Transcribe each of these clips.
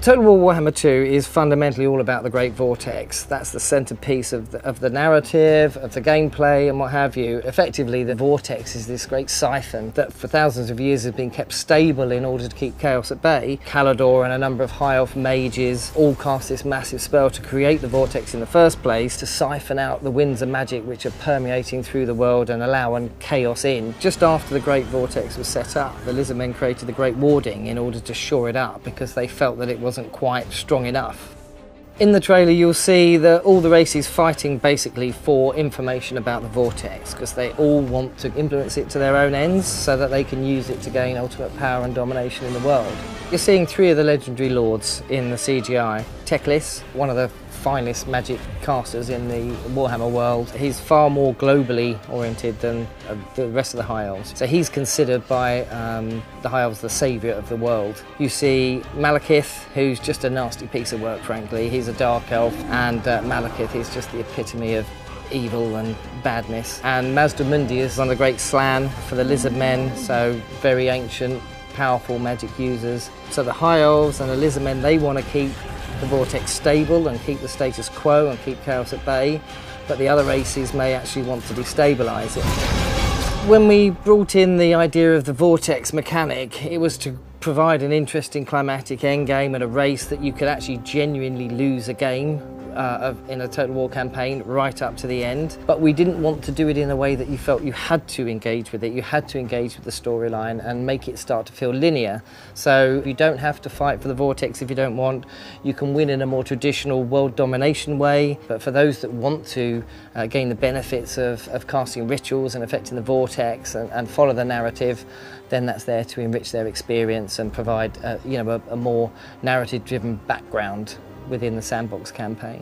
Total War Warhammer 2 is fundamentally all about the Great Vortex. That's the centerpiece of the narrative, of the gameplay and what have you. Effectively, the Vortex is this great siphon that for thousands of years has been kept stable in order to keep chaos at bay. Kalador and a number of high elf mages all cast this massive spell to create the Vortex in the first place, to siphon out the winds of magic which are permeating through the world and allowing chaos in. Just after the Great Vortex was set up, the Lizardmen created the Great Warding in order to shore it up because they felt that it wasn't quite strong enough. In the trailer you'll see that all the races fighting basically for information about the Vortex because they all want to influence it to their own ends so that they can use it to gain ultimate power and domination in the world. You're seeing 3 of the legendary lords in the CGI. Teclis, one of the finest magic casters in the Warhammer world. He's far more globally oriented than the rest of the High Elves. So he's considered by the High Elves the saviour of the world. You see Malekith, who's just a nasty piece of work, frankly. He's a Dark Elf, and Malekith is just the epitome of evil and badness. And Mazdamundi is one of the great Slan for the Lizardmen, so very ancient, powerful magic users. So the High Elves and the Lizardmen, they want to keep the Vortex stable and keep the status quo and keep chaos at bay, but the other races may actually want to destabilise it. When we brought in the idea of the Vortex mechanic, it was to provide an interesting climatic endgame and a race that you could actually genuinely lose a game in a Total War campaign right up to the end. But we didn't want to do it in a way that you felt you had to engage with it. You had to engage with the storyline and make it start to feel linear. So you don't have to fight for the Vortex if you don't want. You can win in a more traditional world domination way. But for those that want to gain the benefits of casting rituals and affecting the Vortex and follow the narrative, then that's there to enrich their experience and provide a more narrative-driven background within the sandbox campaign.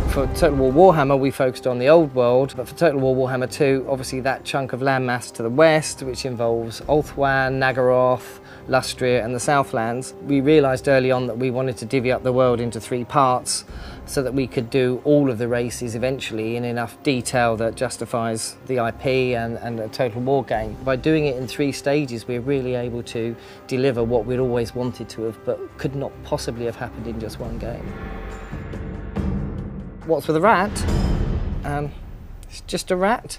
For Total War Warhammer we focused on the old world, but for Total War Warhammer 2 obviously that chunk of landmass to the west, which involves Ulthuan, Nagaroth, Lustria and the Southlands, we realised early on that we wanted to divvy up the world into 3 parts so that we could do all of the races eventually in enough detail that justifies the IP and a Total War game. By doing it in 3 stages we're really able to deliver what we'd always wanted to have but could not possibly have happened in just one game. What's with a rat? It's just a rat.